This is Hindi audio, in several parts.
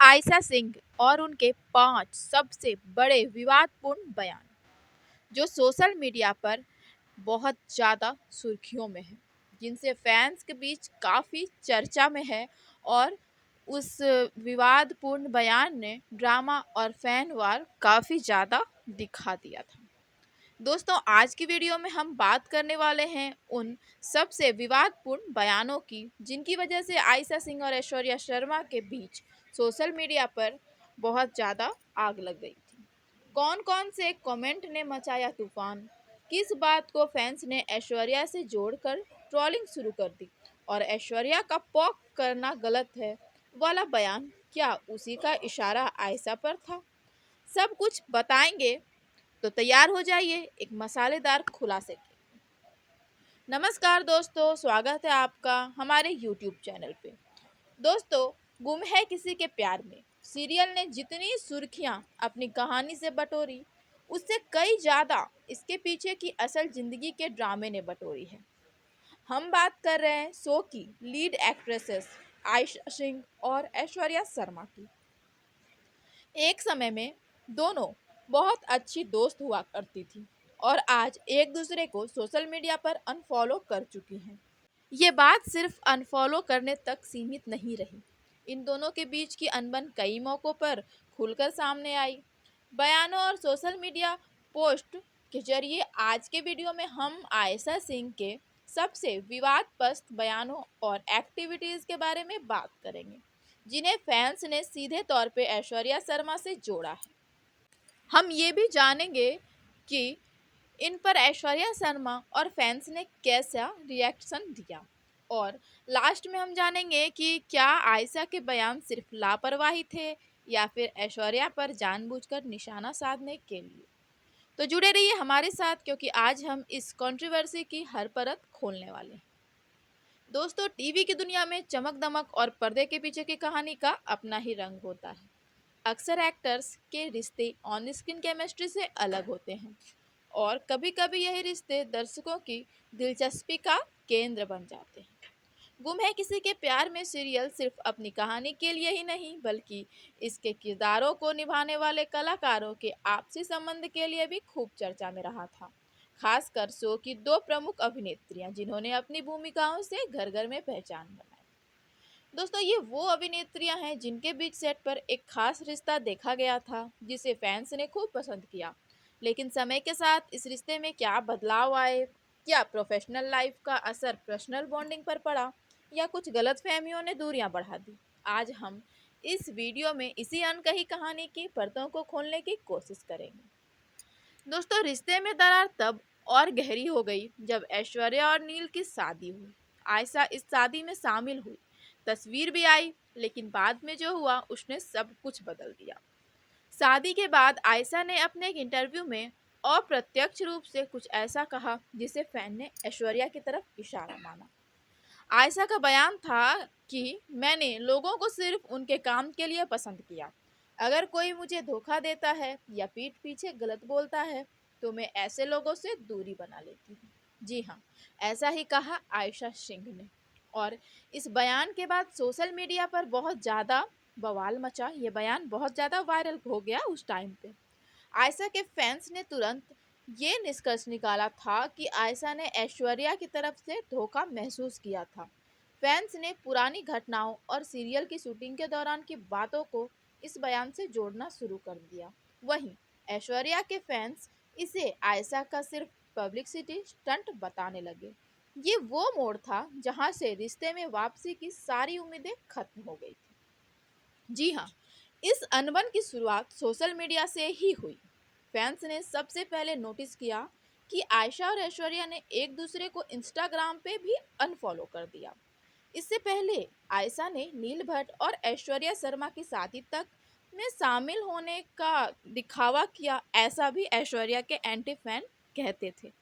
आयशा सिंह और उनके 5 सबसे बड़े विवादपूर्ण बयान जो सोशल मीडिया पर बहुत ज़्यादा सुर्खियों में है, जिनसे फैंस के बीच काफ़ी चर्चा में है। और उस विवादपूर्ण बयान ने ड्रामा और फैन वार काफ़ी ज़्यादा दिखा दिया था। दोस्तों, आज की वीडियो में हम बात करने वाले हैं उन सबसे विवादपूर्ण बयानों की जिनकी वजह से आयशा सिंह और ऐश्वर्या शर्मा के बीच सोशल मीडिया पर बहुत ज़्यादा आग लग गई थी। कौन कौन से कमेंट ने मचाया तूफान, किस बात को फैंस ने ऐश्वर्या से जोड़कर ट्रोलिंग शुरू कर दी, और ऐश्वर्या का पॉक करना गलत है वाला बयान क्या उसी का इशारा आयशा पर था, सब कुछ बताएंगे। तो तैयार हो जाइए एक मसालेदार खुलासे के। नमस्कार दोस्तों, स्वागत है आपका हमारे YouTube चैनल पे। दोस्तों, गुम है किसी के प्यार में सीरियल ने जितनी सुर्खियां अपनी कहानी से बटोरी, उससे कई ज़्यादा इसके पीछे की असल जिंदगी के ड्रामे ने बटोरी है। हम बात कर रहे हैं शो की लीड एक्ट्रेसेस आयशा सिंह और ऐश्वर्या शर्मा की। एक समय में दोनों बहुत अच्छी दोस्त हुआ करती थी और आज एक दूसरे को सोशल मीडिया पर अनफॉलो कर चुकी हैं। ये बात सिर्फ अनफॉलो करने तक सीमित नहीं रही, इन दोनों के बीच की अनबन कई मौक़ों पर खुलकर सामने आई। बयानों और सोशल मीडिया पोस्ट के जरिए आज के वीडियो में हम आयशा सिंह के सबसे विवादास्पद बयानों और एक्टिविटीज़ के बारे में बात करेंगे, जिन्हें फैंस ने सीधे तौर पे ऐश्वर्या शर्मा से जोड़ा है। हम ये भी जानेंगे कि इन पर ऐश्वर्या शर्मा और फैंस ने कैसा रिएक्शन दिया, और लास्ट में हम जानेंगे कि क्या आयशा के बयान सिर्फ लापरवाही थे या फिर ऐश्वर्या पर जानबूझकर निशाना साधने के लिए। तो जुड़े रहिए हमारे साथ, क्योंकि आज हम इस कंट्रोवर्सी की हर परत खोलने वाले हैं। दोस्तों, टीवी की दुनिया में चमक दमक और पर्दे के पीछे की कहानी का अपना ही रंग होता है। अक्सर एक्टर्स के रिश्ते ऑन स्क्रीन केमिस्ट्री से अलग होते हैं और कभी-कभी यही रिश्ते दर्शकों की दिलचस्पी का केंद्र बन जाते हैं। गुम है किसी के प्यार में सीरियल सिर्फ अपनी कहानी के लिए ही नहीं, बल्कि इसके किरदारों को निभाने वाले कलाकारों के आपसी संबंध के लिए भी खूब चर्चा में रहा था। खासकर शो की 2 प्रमुख अभिनेत्रियां जिन्होंने अपनी भूमिकाओं से घर घर में पहचान बनाई। दोस्तों, ये वो अभिनेत्रियां हैं जिनके बीच सेट पर एक खास रिश्ता देखा गया था, जिसे फैंस ने खूब पसंद किया। लेकिन समय के साथ इस रिश्ते में क्या बदलाव आए, क्या प्रोफेशनल लाइफ का असर पर्सनल बॉन्डिंग पर पड़ा, या कुछ गलतफहमियों ने दूरियां बढ़ा दी, आज हम इस वीडियो में इसी अनकही कहानी की परतों को खोलने की कोशिश करेंगे। दोस्तों, रिश्ते में दरार तब और गहरी हो गई जब ऐश्वर्या और नील की शादी हुई। आयशा इस शादी में शामिल हुई, तस्वीर भी आई, लेकिन बाद में जो हुआ उसने सब कुछ बदल दिया। शादी के बाद आयशा ने अपने एक इंटरव्यू में अप्रत्यक्ष रूप से कुछ ऐसा कहा जिसे फैन ने ऐश्वर्या की तरफ इशारा माना। आयशा का बयान था कि मैंने लोगों को सिर्फ उनके काम के लिए पसंद किया। अगर कोई मुझे धोखा देता है या पीठ पीछे गलत बोलता है तो मैं ऐसे लोगों से दूरी बना लेती हूँ। जी हाँ, ऐसा ही कहा आयशा सिंह ने। और इस बयान के बाद सोशल मीडिया पर बहुत ज़्यादा बवाल मचा। ये बयान बहुत ज़्यादा वायरल हो गया उस टाइम पे। आयशा के फैंस ने तुरंत ये निष्कर्ष निकाला था कि आयशा ने ऐश्वर्या की तरफ से धोखा महसूस किया था। फैंस ने पुरानी घटनाओं और सीरियल की शूटिंग के दौरान की बातों को इस बयान से जोड़ना शुरू कर दिया। वहीं ऐश्वर्या के फैंस इसे आयशा का सिर्फ पब्लिसिटी स्टंट बताने लगे। ये वो मोड़ था जहां से रिश्ते में वापसी की सारी उम्मीदें खत्म हो गई थी। जी हाँ, इस अनबन की शुरुआत सोशल मीडिया से ही हुई। फैंस ने सबसे पहले नोटिस किया कि आयशा और ऐश्वर्या ने एक दूसरे को इंस्टाग्राम पे भी अनफॉलो कर दिया। इससे पहले आयशा ने नील भट्ट और ऐश्वर्या शर्मा की शादी तक में शामिल होने का दिखावा किया, ऐसा भी ऐश्वर्या के एंटी फैन कहते थे।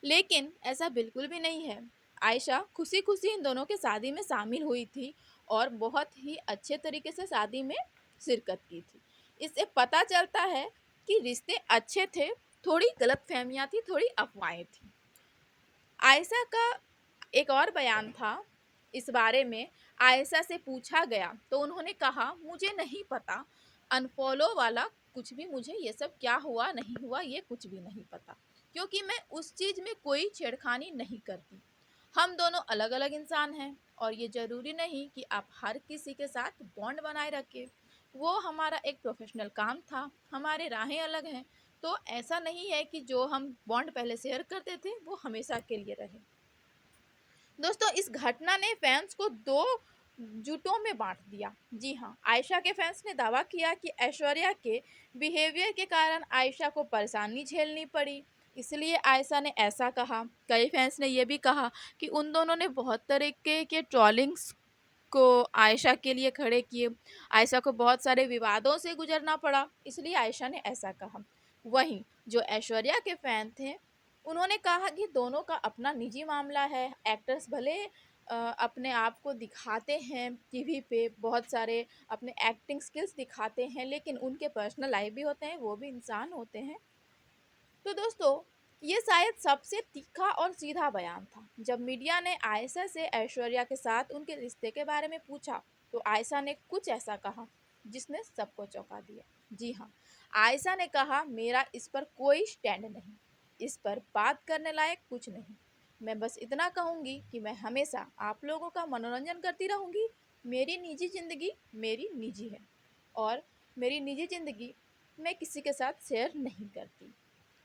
लेकिन ऐसा बिल्कुल भी नहीं है। आयशा खुशी खुशी इन दोनों के शादी में शामिल हुई थी और बहुत ही अच्छे तरीके से शादी में शिरकत की थी। इससे पता चलता है कि रिश्ते अच्छे थे, थोड़ी गलतफहमियां थी, थोड़ी अफवाहें थी। आयशा का एक और बयान था इस बारे में। आयशा से पूछा गया तो उन्होंने कहा मुझे नहीं पता, अनफॉलो वाला कुछ भी, मुझे ये सब क्या हुआ नहीं हुआ ये कुछ भी नहीं पता, क्योंकि मैं उस चीज़ में कोई छेड़खानी नहीं करती। हम दोनों अलग अलग इंसान हैं और ये ज़रूरी नहीं कि आप हर किसी के साथ बॉन्ड बनाए रखें। वो हमारा एक प्रोफेशनल काम था, हमारे राहें अलग हैं, तो ऐसा नहीं है कि जो हम बॉन्ड पहले शेयर करते थे वो हमेशा के लिए रहे। दोस्तों, इस घटना ने फैंस को दो जुटों में बांट दिया। जी हाँ, आयशा के फैंस ने दावा किया कि ऐश्वर्या के बिहेवियर के कारण आयशा को परेशानी झेलनी पड़ी, इसलिए आयशा ने ऐसा कहा। कई फैंस ने यह भी कहा कि उन दोनों ने बहुत तरीके के ट्रोलिंग्स को आयशा के लिए खड़े किए। आयशा को बहुत सारे विवादों से गुजरना पड़ा, इसलिए आयशा ने ऐसा कहा। वहीं जो ऐश्वर्या के फैन थे, उन्होंने कहा कि दोनों का अपना निजी मामला है। एक्टर्स भले अपने आप को दिखाते हैं टीवी पे, बहुत सारे अपने एक्टिंग स्किल्स दिखाते हैं, लेकिन उनके पर्सनल लाइफ भी होते हैं, वो भी इंसान होते हैं। तो दोस्तों, ये शायद सबसे तीखा और सीधा बयान था। जब मीडिया ने आयशा से ऐश्वर्या के साथ उनके रिश्ते के बारे में पूछा, तो आयशा ने कुछ ऐसा कहा जिसने सबको चौंका दिया। जी हाँ, आयशा ने कहा, मेरा इस पर कोई स्टैंड नहीं, इस पर बात करने लायक कुछ नहीं। मैं बस इतना कहूँगी कि मैं हमेशा आप लोगों का मनोरंजन करती रहूँगी। मेरी निजी ज़िंदगी मेरी निजी है और मेरी निजी ज़िंदगी मैं किसी के साथ शेयर नहीं करती।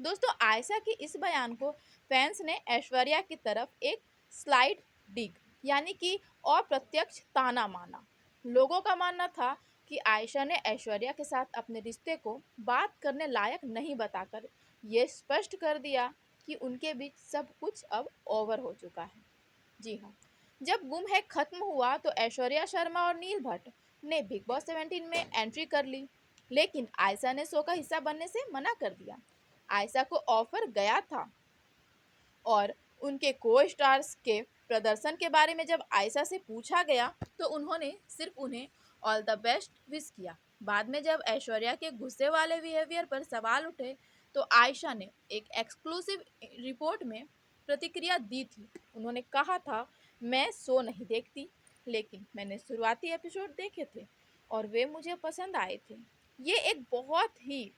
दोस्तों, आयशा के इस बयान को फैंस ने ऐश्वर्या की तरफ एक स्लाइड डिग यानी कि अप्रत्यक्ष ताना माना। लोगों का मानना था कि आयशा ने ऐश्वर्या के साथ अपने रिश्ते को बात करने लायक नहीं बताकर ये स्पष्ट कर दिया कि उनके बीच सब कुछ अब ओवर हो चुका है। जी हाँ, जब गुम है खत्म हुआ तो ऐश्वर्या शर्मा और नील भट्ट ने बिग बॉस 17 में एंट्री कर ली, लेकिन आयशा ने शो का हिस्सा बनने से मना कर दिया। आयशा को ऑफर गया था और उनके को स्टार्स के प्रदर्शन के बारे में जब आयशा से पूछा गया तो उन्होंने सिर्फ उन्हें ऑल द बेस्ट विश किया। बाद में जब ऐश्वर्या के गुस्से वाले बिहेवियर पर सवाल उठे तो आयशा ने एक एक्सक्लूसिव रिपोर्ट में प्रतिक्रिया दी थी। उन्होंने कहा था, मैं शो नहीं देखती, लेकिन मैंने शुरुआती एपिसोड देखे थे और वे मुझे पसंद आए थे। ये एक बहुत ही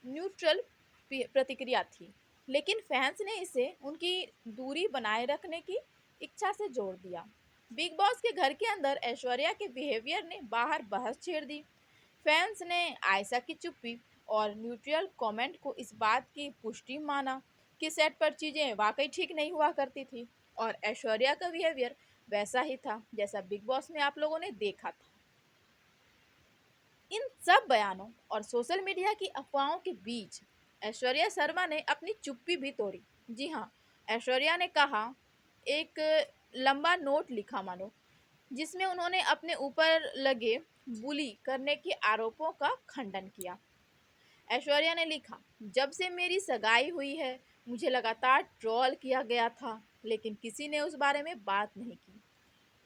न्यूट्रल प्रतिक्रिया थी, लेकिन फैंस ने इसे उनकी दूरी बनाए रखने की इच्छा से जोड़ दिया। बिग बॉस के घर के अंदर ऐश्वर्या के बिहेवियर ने बाहर बहस छेड़ दी। फैंस ने आयशा की चुप्पी और न्यूट्रल कमेंट को इस बात की पुष्टि माना कि सेट पर चीज़ें वाकई ठीक नहीं हुआ करती थी और ऐश्वर्या का बिहेवियर वैसा ही था जैसा बिग बॉस में आप लोगों ने देखा था। इन सब बयानों और सोशल मीडिया की अफवाहों के बीच ऐश्वर्या शर्मा ने अपनी चुप्पी भी तोड़ी। जी हाँ, ऐश्वर्या ने कहा, एक लंबा नोट लिखा मानो, जिसमें उन्होंने अपने ऊपर लगे बुली करने के आरोपों का खंडन किया। ऐश्वर्या ने लिखा, जब से मेरी सगाई हुई है मुझे लगातार ट्रोल किया गया था, लेकिन किसी ने उस बारे में बात नहीं की।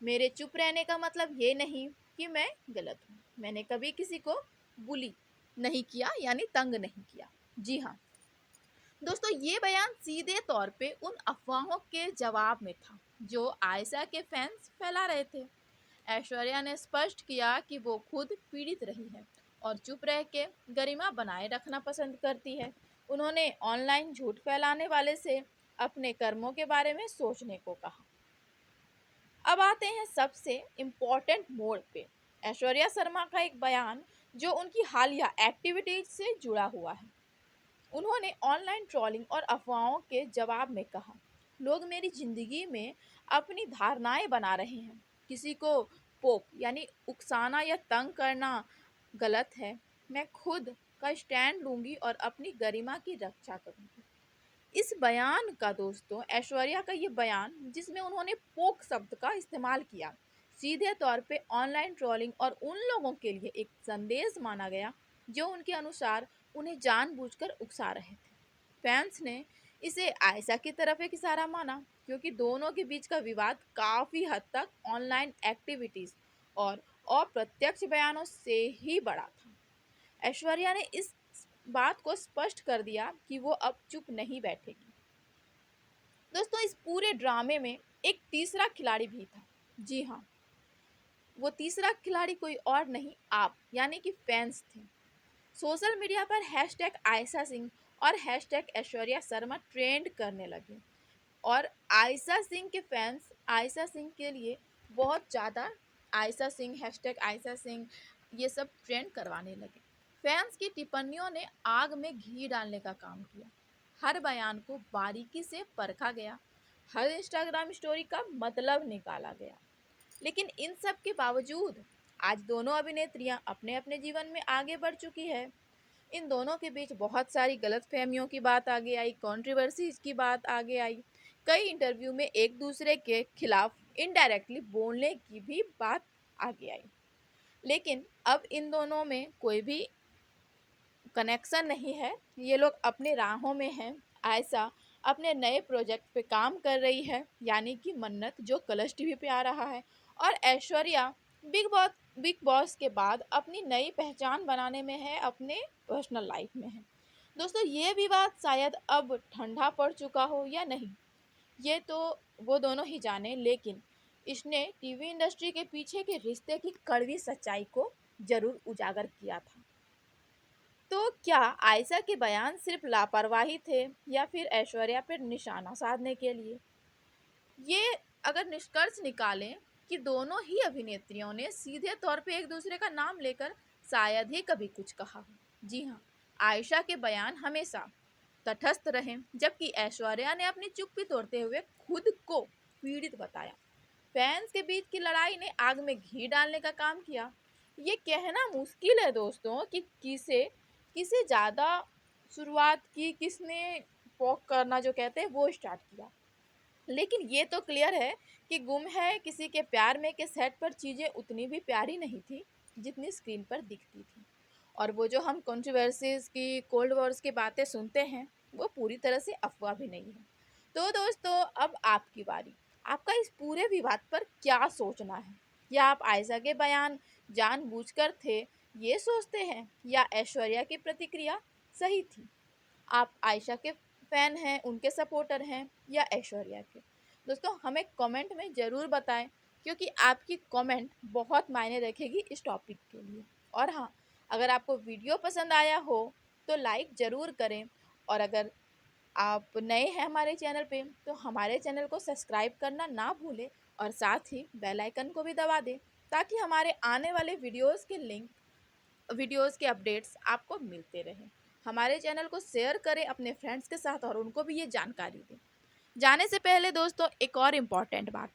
मेरे चुप रहने का मतलब ये नहीं कि मैं गलत हूँ। मैंने कभी किसी को बुली नहीं किया यानी तंग नहीं किया। जी हाँ, दोस्तों, ये बयान सीधे तौर पे उन अफवाहों के जवाब में था जो आयशा के फैंस फैला रहे थे। ऐश्वर्या ने स्पष्ट किया कि वो खुद पीड़ित रही है और चुप रह के गरिमा बनाए रखना पसंद करती है। उन्होंने ऑनलाइन झूठ फैलाने वाले से अपने कर्मों के बारे में सोचने को कहा। अब आते हैं सबसे इम्पोर्टेंट मोड़ पे, ऐश्वर्या शर्मा का एक बयान जो उनकी हालिया एक्टिविटीज से जुड़ा हुआ है। उन्होंने ऑनलाइन ट्रोलिंग और अफवाहों के जवाब में कहा, लोग मेरी ज़िंदगी में अपनी धारणाएं बना रहे हैं। किसी को पोक यानी उकसाना या तंग करना गलत है। मैं खुद का स्टैंड लूंगी और अपनी गरिमा की रक्षा करूंगी। इस बयान का दोस्तों, ऐश्वर्या का ये बयान जिसमें उन्होंने पोक शब्द का इस्तेमाल किया, सीधे तौर पे ऑनलाइन ट्रोलिंग और उन लोगों के लिए एक संदेश माना गया जो उनके अनुसार उन्हें जानबूझकर उकसा रहे थे। फैंस ने इसे आयशा की तरफ एक इशारा माना, क्योंकि दोनों के बीच का विवाद काफ़ी हद तक ऑनलाइन एक्टिविटीज़ और अप्रत्यक्ष बयानों से ही बड़ा था। ऐश्वर्या ने इस बात को स्पष्ट कर दिया कि वो अब चुप नहीं बैठेगी। दोस्तों, इस पूरे ड्रामे में एक तीसरा खिलाड़ी भी था। जी हाँ, वो तीसरा खिलाड़ी कोई और नहीं, आप यानी कि फैंस थे। सोशल मीडिया पर हैशटैग आयशा सिंह और हैशटैग ऐश्वर्या शर्मा ट्रेंड करने लगे और आयशा सिंह के फैंस आयशा सिंह के लिए बहुत ज़्यादा आयशा सिंह हैशटैग आयशा सिंह ये सब ट्रेंड करवाने लगे। फैंस की टिप्पणियों ने आग में घी डालने का काम किया। हर बयान को बारीकी से परखा गया, हर इंस्टाग्राम स्टोरी का मतलब निकाला गया। लेकिन इन सब के बावजूद आज दोनों अभिनेत्रियां अपने अपने जीवन में आगे बढ़ चुकी है। इन दोनों के बीच बहुत सारी गलतफहमियों की बात आगे आई, कंट्रोवर्सीज की बात आगे आई। कई इंटरव्यू में एक दूसरे के खिलाफ इनडायरेक्टली बोलने की भी बात आगे आई। लेकिन अब इन दोनों में कोई भी कनेक्शन नहीं है, ये लोग अपने राहों में हैं। आयशा अपने नए प्रोजेक्ट पे काम कर रही है, यानी कि मन्नत, जो कलर्स टीवी पे आ रहा है। और ऐश्वर्या बिग बॉस के बाद अपनी नई पहचान बनाने में है, अपने पर्सनल लाइफ में है। दोस्तों, ये विवाद शायद अब ठंडा पड़ चुका हो या नहीं, ये तो वो दोनों ही जाने, लेकिन इसने टीवी इंडस्ट्री के पीछे के रिश्ते की कड़वी सच्चाई को जरूर उजागर किया था। तो क्या आयशा के बयान सिर्फ लापरवाही थे या फिर ऐश्वर्या पर निशाना साधने के लिए? ये अगर निष्कर्ष निकालें कि दोनों ही अभिनेत्रियों ने सीधे तौर पे एक दूसरे का नाम लेकर शायद ही कभी कुछ कहा हो। जी हाँ, आयशा के बयान हमेशा तटस्थ रहे, जबकि ऐश्वर्या ने अपनी चुप्पी तोड़ते हुए खुद को पीड़ित बताया। फैंस के बीच की लड़ाई ने आग में घी डालने का काम किया। ये कहना मुश्किल है दोस्तों कि किसे किसे ज़्यादा शुरुआत की, किसने पॉक करना जो कहते हैं वो स्टार्ट किया। लेकिन ये तो क्लियर है कि गुम है किसी के प्यार में के सेट पर चीज़ें उतनी भी प्यारी नहीं थी जितनी स्क्रीन पर दिखती थी। और वो जो हम कंट्रोवर्सीज की, कोल्ड वॉर्स की बातें सुनते हैं, वो पूरी तरह से अफवाह भी नहीं है। तो दोस्तों, अब आपकी बारी। आपका इस पूरे विवाद पर क्या सोचना है? या आप आयशा के बयान जानबूझकर थे ये सोचते हैं, या ऐश्वर्या की प्रतिक्रिया सही थी? आप आयशा के फैन हैं, उनके सपोर्टर हैं, या ऐश्वर्या के? दोस्तों, हमें कमेंट में ज़रूर बताएं, क्योंकि आपकी कमेंट बहुत मायने रखेगी इस टॉपिक के लिए। और हाँ, अगर आपको वीडियो पसंद आया हो तो लाइक ज़रूर करें, और अगर आप नए हैं हमारे चैनल पे तो हमारे चैनल को सब्सक्राइब करना ना भूलें, और साथ ही बेल आइकन को भी दबा दें, ताकि हमारे आने वाले वीडियोस के अपडेट्स आपको मिलते रहें। हमारे चैनल को शेयर करें अपने फ्रेंड्स के साथ और उनको भी ये जानकारी दें। जाने से पहले दोस्तों, एक और इम्पॉर्टेंट बात।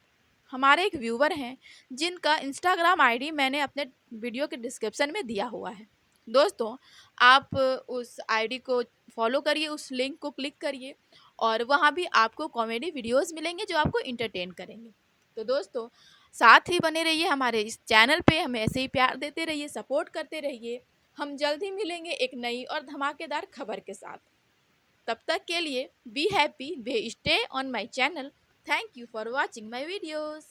हमारे एक व्यूवर हैं जिनका इंस्टाग्राम आईडी मैंने अपने वीडियो के डिस्क्रिप्शन में दिया हुआ है। दोस्तों, आप उस आईडी को फॉलो करिए, उस लिंक को क्लिक करिए, और वहाँ भी आपको कॉमेडी वीडियोस मिलेंगे जो आपको इंटरटेन करेंगे। तो दोस्तों, साथ ही बने रहिए हमारे इस चैनल पे, हमें ऐसे ही प्यार देते रहिए, सपोर्ट करते रहिए। हम जल्द ही मिलेंगे एक नई और धमाकेदार खबर के साथ। तब तक के लिए be happy, be stay on my channel. Thank you for watching my videos.